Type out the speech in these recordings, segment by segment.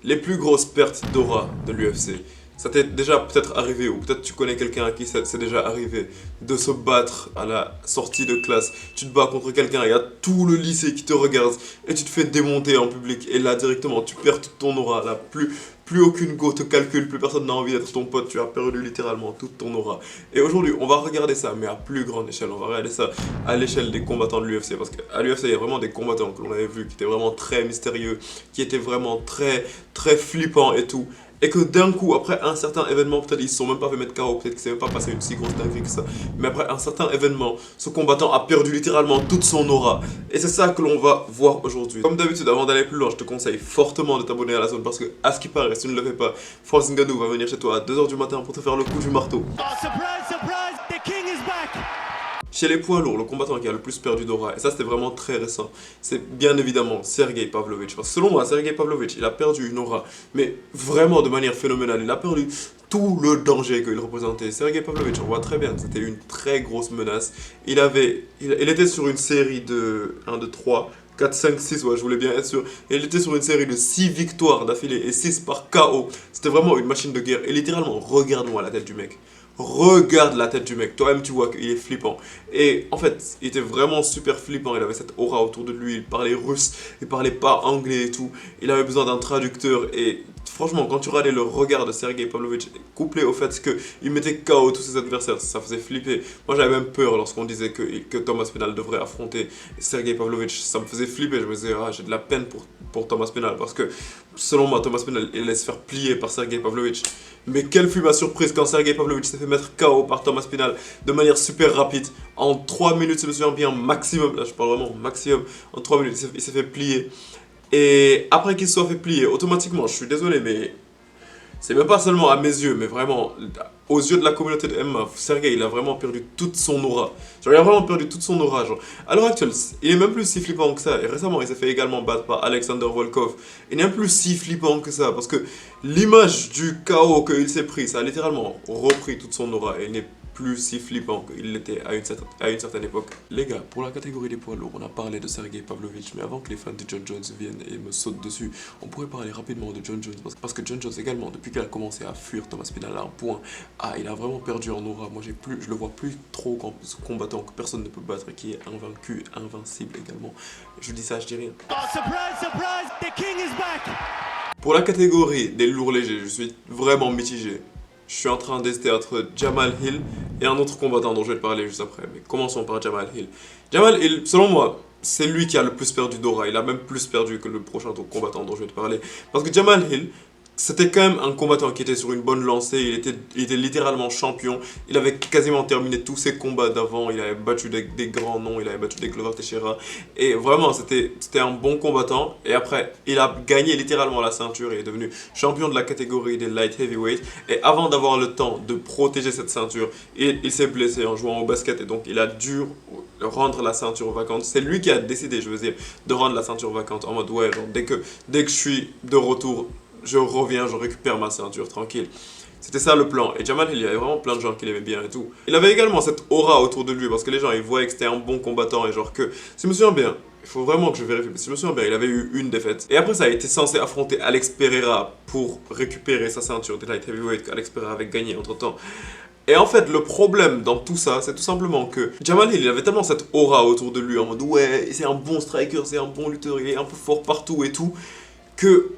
Les plus grosses pertes d'aura de l'UFC, ça t'est déjà peut-être arrivé, ou peut-être tu connais quelqu'un à qui ça c'est déjà arrivé, de se battre à la sortie de classe. Tu te bats contre quelqu'un, il y a tout le lycée qui te regarde, et tu te fais démonter en public, et là directement tu perds toute ton aura, là plus aucune go te calcule, plus personne n'a envie d'être ton pote, tu as perdu littéralement toute ton aura. Et aujourd'hui, on va regarder ça, mais à plus grande échelle, on va regarder ça à l'échelle des combattants de l'UFC, parce qu'à l'UFC, il y a vraiment des combattants que l'on avait vus, qui étaient vraiment très mystérieux, qui étaient vraiment très flippants et tout. Et que d'un coup, après un certain événement, peut-être ils se sont même pas fait mettre KO, peut-être que c'est même pas passé une si grosse dinguerie que ça. Mais après un certain événement, ce combattant a perdu littéralement toute son aura. Et c'est ça que l'on va voir aujourd'hui. Comme d'habitude, avant d'aller plus loin, je te conseille fortement de t'abonner à la zone parce que, à ce qui paraît, si tu ne le fais pas, Francis Ngannou va venir chez toi à 2h du matin pour te faire le coup du marteau. Oh, surprise, surprise, the king is back! Chez les poids lourds, le combattant qui a le plus perdu d'aura, et ça c'était vraiment très récent, c'est bien évidemment Sergey Pavlovich. Parce que selon moi, Sergey Pavlovich, il a perdu une aura, mais vraiment de manière phénoménale. Il a perdu tout le danger qu'il représentait. Sergey Pavlovich, on voit très bien que c'était une très grosse menace. Il était sur une série de 1, 2, 3, 4, 5, 6, ouais, je voulais bien être sûr. Et il était sur une série de 6 victoires d'affilée et 6 par KO. C'était vraiment une machine de guerre. Et littéralement, regarde-moi la tête du mec. Regarde la tête du mec, toi-même tu vois qu'il est flippant. Et en fait, il était vraiment super flippant, il avait cette aura autour de lui, il parlait russe, il parlait pas anglais et tout. Il avait besoin d'un traducteur et franchement, quand tu regardais le regard de Sergey Pavlovich, couplé au fait qu'il mettait KO tous ses adversaires, ça faisait flipper. Moi j'avais même peur lorsqu'on disait que Thomas Penal devrait affronter Sergey Pavlovich, ça me faisait flipper, je me disais, ah, j'ai de la peine pour Thomas Penal parce que selon moi, Thomas Penal il allait se faire plier par Sergey Pavlovich. Mais quelle fut ma surprise quand Sergey Pavlovich s'est fait mettre KO par Thomas Pinal de manière super rapide. En 3 minutes, je me souviens bien, maximum, là je parle vraiment maximum, en 3 minutes, il s'est fait plier. Et après qu'il se soit fait plier, automatiquement, je suis désolé, mais c'est même pas seulement à mes yeux, mais vraiment aux yeux de la communauté de MMA, Sergey, il a vraiment perdu toute son aura. Genre, il a vraiment perdu toute son aura. Genre, à l'heure actuelle, il est même plus si flippant que ça. Et récemment, il s'est fait également battre par Alexander Volkov. Il n'est même plus si flippant que ça. Parce que l'image du chaos qu'il s'est pris, ça a littéralement repris toute son aura. Et il n'est plus si flippant qu'il l'était à une certaine époque. Les gars, pour la catégorie des poids lourds, on a parlé de Sergey Pavlovich, mais avant que les fans de John Jones viennent et me sautent dessus, on pourrait parler rapidement de John Jones, parce que John Jones également, depuis qu'il a commencé à fuir Thomas Pinal à un point, il a vraiment perdu en aura. Moi, je le vois plus trop comme ce combattant que personne ne peut battre, qui est invaincu, invincible également. Je dis ça, je dis rien. Oh, surprise, surprise, the king is back! Pour la catégorie des lourds légers, je suis vraiment mitigé. Je suis en train d'hésiter entre Jamal Hill et un autre combattant dont je vais te parler juste après. Mais commençons par Jamal Hill. Jamal Hill, selon moi, c'est lui qui a le plus perdu d'aura. Il a même plus perdu que le prochain combattant dont je vais te parler. Parce que Jamal Hill, c'était quand même un combattant qui était sur une bonne lancée, il était littéralement champion, il avait quasiment terminé tous ses combats d'avant, il avait battu des grands noms, il avait battu des Glover Teixeira, et vraiment c'était un bon combattant, et après il a gagné littéralement la ceinture, il est devenu champion de la catégorie des light heavyweight, et avant d'avoir le temps de protéger cette ceinture, il s'est blessé en jouant au basket, et donc il a dû rendre la ceinture vacante. C'est lui qui a décidé, je veux dire, de rendre la ceinture vacante en mode ouais, genre dès que je suis de retour, je reviens, je récupère ma ceinture, tranquille. C'était ça le plan. Et Jamal Hill, il y avait vraiment plein de gens qui l'aimaient bien et tout. Il avait également cette aura autour de lui parce que les gens, ils voyaient que c'était un bon combattant et genre que, si je me souviens bien, il faut vraiment que je vérifie, mais si je me souviens bien, il avait eu une défaite. Et après ça, il était censé affronter Alex Pereira pour récupérer sa ceinture de light heavyweight qu'Alex Pereira avait gagné entre temps. Et en fait, le problème dans tout ça, c'est tout simplement que Jamal Hill, il avait tellement cette aura autour de lui en mode ouais, c'est un bon striker, c'est un bon lutteur, il est un peu fort partout et tout, que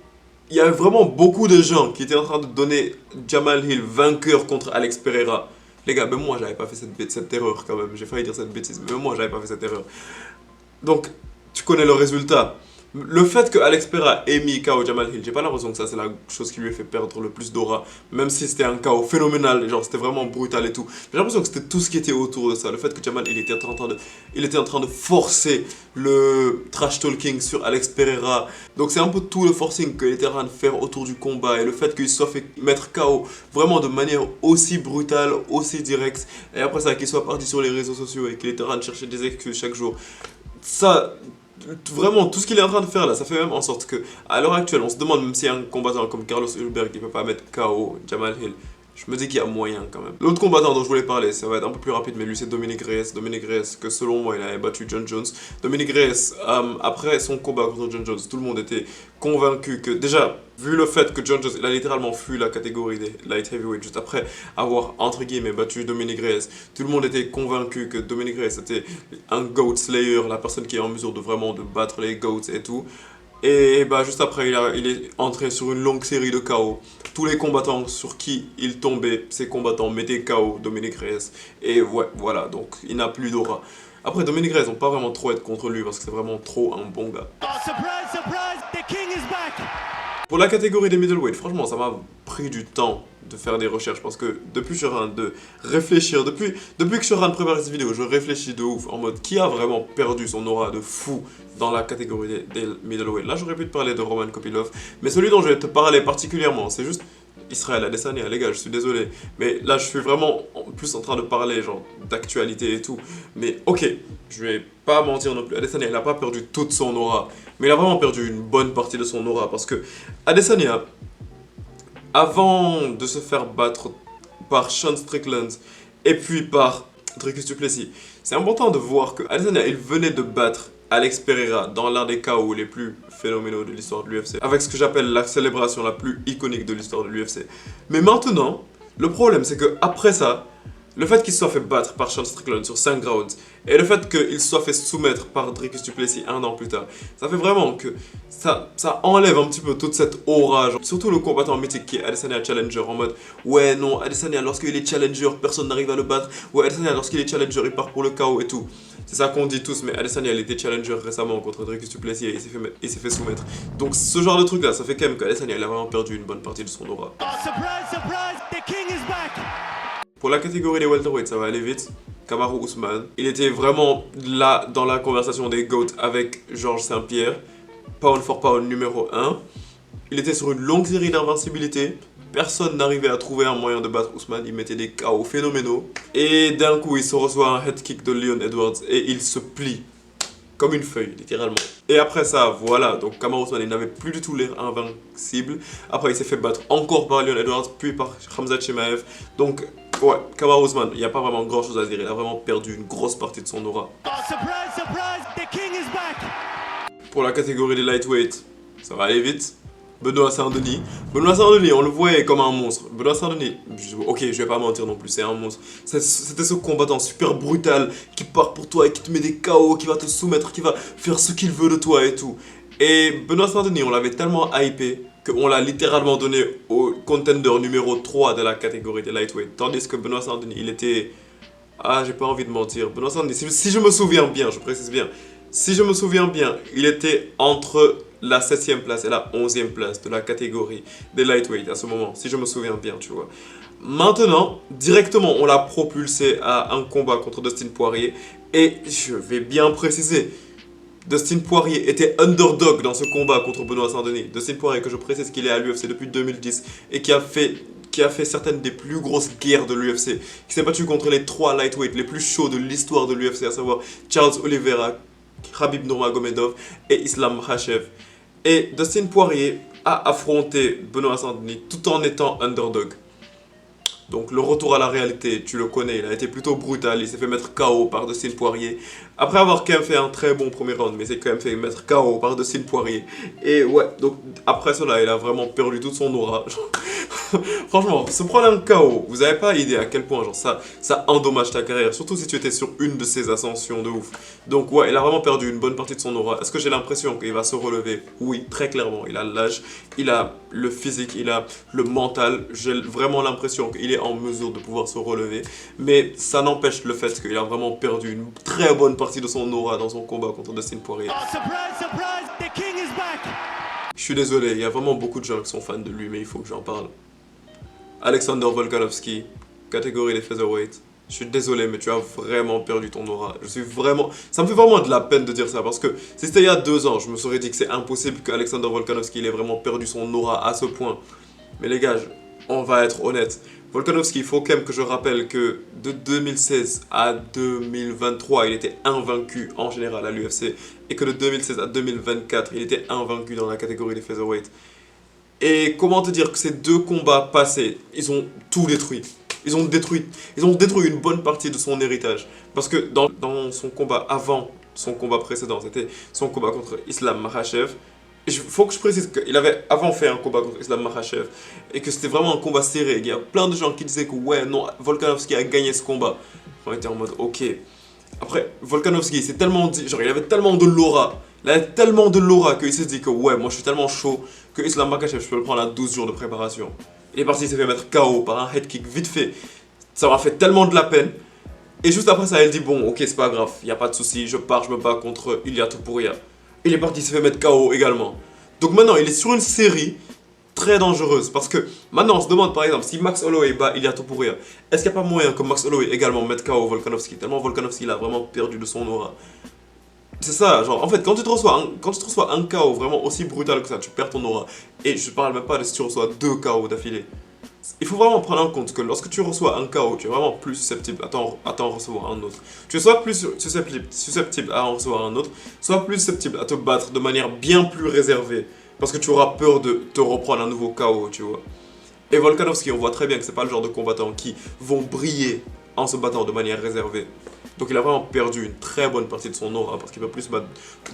il y avait vraiment beaucoup de gens qui étaient en train de donner Jamal Hill vainqueur contre Alex Pereira. Les gars, même moi, j'avais pas fait cette erreur quand même. J'ai failli dire cette bêtise, mais même moi, j'avais pas fait cette erreur. Donc, tu connais le résultat. Le fait que Alex Pereira ait mis KO Jamal Hill, j'ai pas l'impression que ça c'est la chose qui lui a fait perdre le plus d'aura, même si c'était un KO phénoménal, genre c'était vraiment brutal et tout. J'ai l'impression que c'était tout ce qui était autour de ça, le fait que Jamal il était en train de forcer le trash talking sur Alex Pereira. Donc c'est un peu tout le forcing qu'il était en train de faire autour du combat et le fait qu'il se soit fait mettre KO vraiment de manière aussi brutale, aussi directe, et après ça qu'il soit parti sur les réseaux sociaux et qu'il était en train de chercher des excuses chaque jour. Ça, vraiment, tout ce qu'il est en train de faire là, ça fait même en sorte que, à l'heure actuelle, on se demande même si un combattant comme Carlos Ulberg, il peut pas mettre KO Jamal Hill. Je me dis qu'il y a moyen quand même. L'autre combattant dont je voulais parler, ça va être un peu plus rapide, mais lui c'est Dominic Reyes. Dominic Reyes, que selon moi il avait battu John Jones. Dominic Reyes, après son combat contre John Jones, tout le monde était convaincu que, déjà, vu le fait que John Jones, il a littéralement fui la catégorie des light heavyweight juste après avoir, entre guillemets, battu Dominic Reyes, tout le monde était convaincu que Dominic Reyes était un GOAT Slayer, la personne qui est en mesure de vraiment de battre les GOATs et tout. Et bah, juste après, il est entré sur une longue série de KO. Tous les combattants sur qui il tombait, ces combattants mettaient KO Dominic Reyes. Et ouais, voilà, donc il n'a plus d'aura. Après, Dominic Reyes, on peut pas vraiment trop être contre lui parce que c'est vraiment trop un bon gars. Oh, surprise, surprise, the king is back. Pour la catégorie des middleweight, franchement, ça m'a pris du temps de faire des recherches parce que depuis que je suis en train de réfléchir, depuis que je suis en train de préparer cette vidéo, je réfléchis de ouf en mode qui a vraiment perdu son aura de fou dans la catégorie des middleweight. Là, j'aurais pu te parler de Roman Kopylov, mais celui dont je vais te parler particulièrement, c'est juste Israël Adesanya, les gars, je suis désolé. Mais là, je suis vraiment plus en train de parler genre d'actualité et tout. Mais ok, je vais pas mentir non plus. Adesanya, il a pas perdu toute son aura. Mais il a vraiment perdu une bonne partie de son aura. Parce que Adesanya, avant de se faire battre par Sean Strickland et puis par Dricus du Plessis, c'est important de voir que Adesanya, il venait de battre Alex Pereira dans l'un des KO les plus phénoménaux de l'histoire de l'UFC, avec ce que j'appelle la célébration la plus iconique de l'histoire de l'UFC. Mais maintenant, le problème c'est que après ça, le fait qu'il se soit fait battre par Sean Strickland sur 5 rounds et le fait qu'il se soit fait soumettre par Dricus du Plessis 1 an plus tard, ça fait vraiment que ça enlève un petit peu toute cette aura, genre, surtout le combattant mythique qui est Adesanya Challenger en mode ouais non, Adesanya lorsqu'il est Challenger personne n'arrive à le battre, ouais Adesanya lorsqu'il est Challenger il part pour le KO et tout. C'est ça qu'on dit tous, mais Adesanya il était Challenger récemment contre Dricus du Plessis et il s'est fait soumettre. Donc ce genre de truc là, ça fait quand même qu'Adesanya il a vraiment perdu une bonne partie de son aura. Oh, surprise, surprise, the king is back. Pour la catégorie des welterweight, ça va aller vite. Kamaru Usman, il était vraiment là dans la conversation des GOAT avec Georges Saint-Pierre, pound for pound numéro 1. Il était sur une longue série d'invincibilité. Personne n'arrivait à trouver un moyen de battre Usman, il mettait des KO phénoménaux. Et d'un coup, il se reçoit un head kick de Leon Edwards et il se plie comme une feuille, littéralement. Et après ça, voilà, donc Kamaru Usman, il n'avait plus du tout l'air invincible. Après, il s'est fait battre encore par Leon Edwards, puis par Khamzat Chimaev. Donc, ouais, Kamaru Usman, il n'y a pas vraiment grand chose à dire, il a vraiment perdu une grosse partie de son aura. Oh, surprise, surprise, the king is back. Pour la catégorie des lightweight, ça va aller vite. Benoît Saint-Denis. Benoît Saint-Denis, on le voyait comme un monstre. Benoît Saint-Denis, ok, je vais pas mentir non plus, c'est un monstre. C'était ce combattant super brutal qui part pour toi et qui te met des KO, qui va te soumettre, qui va faire ce qu'il veut de toi et tout. Et Benoît Saint-Denis, on l'avait tellement hypé qu'on l'a littéralement donné au contender numéro 3 de la catégorie des lightweight. Tandis que Benoît Saint-Denis, il était... Ah, j'ai pas envie de mentir. Benoît Saint-Denis, si je me souviens bien, je précise bien. Si je me souviens bien, il était entre la 7ème place et la 11ème place de la catégorie des lightweight à ce moment, si je me souviens bien, tu vois. Maintenant, directement, on l'a propulsé à un combat contre Dustin Poirier. Et je vais bien préciser, Dustin Poirier était underdog dans ce combat contre Benoît Saint-Denis. Dustin Poirier, que je précise qu'il est à l'UFC depuis 2010 et qui a fait certaines des plus grosses guerres de l'UFC, qui s'est battu contre les 3 lightweight les plus chauds de l'histoire de l'UFC, à savoir Charles Oliveira, Khabib Nurmagomedov et Islam Makhachev. Et Dustin Poirier a affronté Benoît Saint-Denis tout en étant underdog. Donc le retour à la réalité, tu le connais, il a été plutôt brutal, il s'est fait mettre KO par Dustin Poirier. Après avoir quand même fait un très bon premier round, mais il s'est quand même fait mettre KO par Dustin Poirier. Et ouais, donc après cela, il a vraiment perdu toute son aura. Franchement, se prendre un KO, vous avez pas idée à quel point genre ça endommage ta carrière, surtout si tu étais sur une de ces ascensions de ouf. Donc ouais, il a vraiment perdu une bonne partie de son aura. Est-ce que j'ai l'impression qu'il va se relever? Oui, très clairement. Il a l'âge, il a le physique, il a le mental. J'ai vraiment l'impression qu'il est en mesure de pouvoir se relever. Mais ça n'empêche le fait qu'il a vraiment perdu une très bonne partie de son aura dans son combat contre Dustin Poirier. Oh, surprise, surprise, the king is back. Je suis désolé, il y a vraiment beaucoup de gens qui sont fans de lui, mais il faut que j'en parle. Alexander Volkanovski, catégorie des featherweight. Je suis désolé, mais tu as vraiment perdu ton aura. Ça me fait vraiment de la peine de dire ça, parce que si c'était il y a 2 ans, je me serais dit que c'est impossible qu'Alexander Volkanovski il ait vraiment perdu son aura à ce point. Mais les gars, on va être honnête. Volkanovski, il faut quand même que je rappelle que de 2016 à 2023, il était invaincu en général à l'UFC. Et que de 2016 à 2024, il était invaincu dans la catégorie des featherweight. Et comment te dire que ces 2 combats passés, ils ont tout détruit. Ils ont détruit une bonne partie de son héritage. Parce que dans son combat avant, son combat précédent, c'était son combat contre Islam Makhachev. Il faut que je précise qu'il avait avant fait un combat contre Islam Makhachev et que c'était vraiment un combat serré. Il y a plein de gens qui disaient que ouais, non, Volkanovski a gagné ce combat. On était en mode ok. Après, Volkanovski, c'est tellement dit, genre il avait tellement de l'aura. Il avait tellement de l'aura qu'il s'est dit que ouais, moi je suis tellement chaud que Islam Makhachev, je peux le prendre à 12 jours de préparation. Il est parti, il s'est fait mettre KO par un head kick vite fait. Ça m'a fait tellement de la peine. Et juste après ça, elle dit bon, ok, c'est pas grave, y a pas de souci, je pars, je me bats contre Ilia Topuria. Il est parti, il s'est fait mettre KO également. Donc maintenant, il est sur une série très dangereuse. Parce que maintenant, on se demande par exemple, si Max Holloway bat Ilia Topuria, est-ce qu'il n'y a pas moyen que Max Holloway également mette KO Volkanovski? Tellement Volkanovski, il a vraiment perdu de son aura. C'est ça, genre, en fait, quand tu te reçois un KO vraiment aussi brutal que ça, tu perds ton aura. Et je parle même pas de si tu reçois 2 KO d'affilée. Il faut vraiment prendre en compte que lorsque tu reçois un KO, tu es vraiment plus susceptible à t'en recevoir un autre. Tu sois plus susceptible à en recevoir un autre, sois plus susceptible à te battre de manière bien plus réservée. Parce que tu auras peur de te reprendre un nouveau KO, tu vois. Et Volkanovski, on voit très bien que c'est pas le genre de combattants qui vont briller en se battant de manière réservée. Donc il a vraiment perdu une très bonne partie de son aura parce qu'il peut plus se battre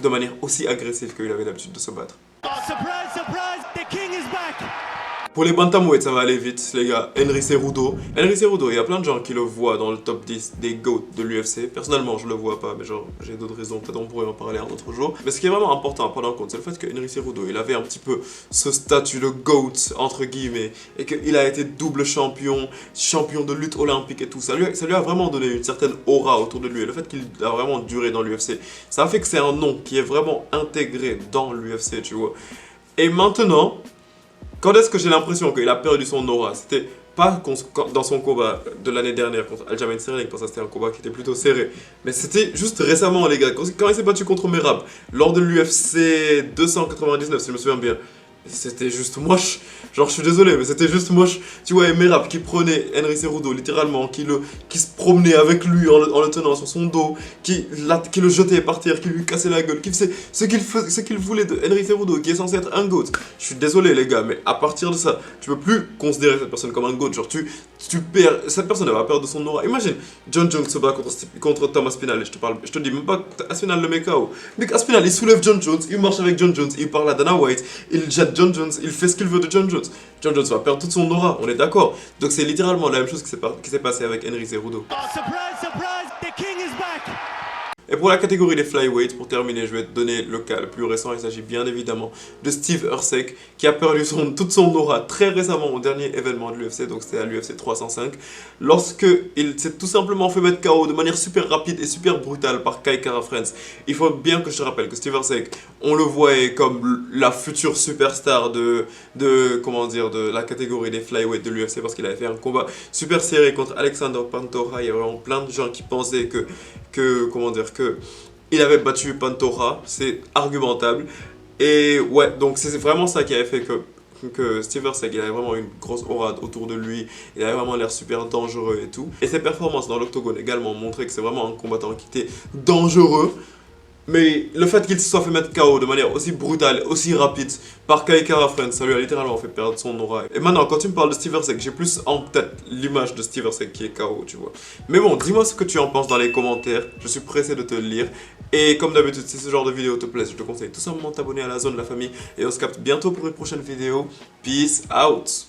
de manière aussi agressive qu'il avait l'habitude de se battre. Oh, surprise, surprise, the king is back. Pour les bantamweights, ça va aller vite, les gars. Henry Cejudo. Henry Cejudo, il y a plein de gens qui le voient dans le top 10 des GOAT de l'UFC. Personnellement, je le vois pas, mais genre, j'ai d'autres raisons. Peut-être on pourrait en parler un autre jour. Mais ce qui est vraiment important à prendre en compte, c'est le fait que Henry Cejudo, il avait un petit peu ce statut de GOAT, entre guillemets, et qu'il a été double champion, champion de lutte olympique et tout. Ça lui a vraiment donné une certaine aura autour de lui. Et le fait qu'il a vraiment duré dans l'UFC, ça a fait que c'est un nom qui est vraiment intégré dans l'UFC, tu vois. Et maintenant, quand est-ce que j'ai l'impression qu'il a perdu son aura? C'était pas dans son combat de l'année dernière contre Aljamain Sterling, parce que c'était un combat qui était plutôt serré. Mais c'était juste récemment, les gars, quand il s'est battu contre Merab, lors de l'UFC 299, si je me souviens bien. C'était juste moche. Genre, je suis désolé, mais c'était juste moche. Tu vois, Merab qui prenait Henry Cejudo, littéralement, qui se promenait avec lui en le tenant sur son dos, qui le jetait par terre, qui lui cassait la gueule, qui faisait ce qu'il voulait de Henry Cejudo, qui est censé être un GOAT. Je suis désolé, les gars, mais à partir de ça, tu peux plus considérer cette personne comme un GOAT. Genre, tu perds. Cette personne, elle va perdre son aura. Imagine, John Jones se bat contre Thomas Aspinall, et je te dis même pas que Aspinall le met KO. Mais Aspinall, il soulève John Jones, il marche avec John Jones, il parle à Dana White, il jette John Jones, il fait ce qu'il veut de John Jones. John Jones va perdre toute son aura, on est d'accord. Donc c'est littéralement la même chose qui s'est passé avec Henry Cejudo. Oh, surprise, surprise, the king is back. Et pour la catégorie des flyweights, pour terminer, je vais te donner le cas le plus récent. Il s'agit bien évidemment de Steve Erceg, qui a perdu toute son aura très récemment au dernier événement de l'UFC, donc c'était à l'UFC 305, lorsque il s'est tout simplement fait mettre KO de manière super rapide et super brutale par Kai Kara France. Il faut bien que je te rappelle que Steve Erceg, on le voyait comme la future superstar de la catégorie des flyweights de l'UFC, parce qu'il avait fait un combat super serré contre Alexander Pantoja. Il y a vraiment plein de gens qui pensaient que il avait battu Pantoja, c'est argumentable. Et ouais, donc c'est vraiment ça qui avait fait que Steve Erceg, il avait vraiment une grosse aura autour de lui, il avait vraiment l'air super dangereux et tout. Et ses performances dans l'octogone également montraient que c'est vraiment un combattant qui était dangereux. Mais le fait qu'il se soit fait mettre KO de manière aussi brutale, aussi rapide par Kai Kara France, ça lui a littéralement fait perdre son aura. Et maintenant, quand tu me parles de Steve Erceg, j'ai plus en tête l'image de Steve Erceg qui est KO, tu vois. Mais bon, dis-moi ce que tu en penses dans les commentaires, je suis pressé de te le lire. Et comme d'habitude, si ce genre de vidéo te plaît, je te conseille tout simplement de t'abonner à la zone de la famille. Et on se capte bientôt pour une prochaine vidéo. Peace out!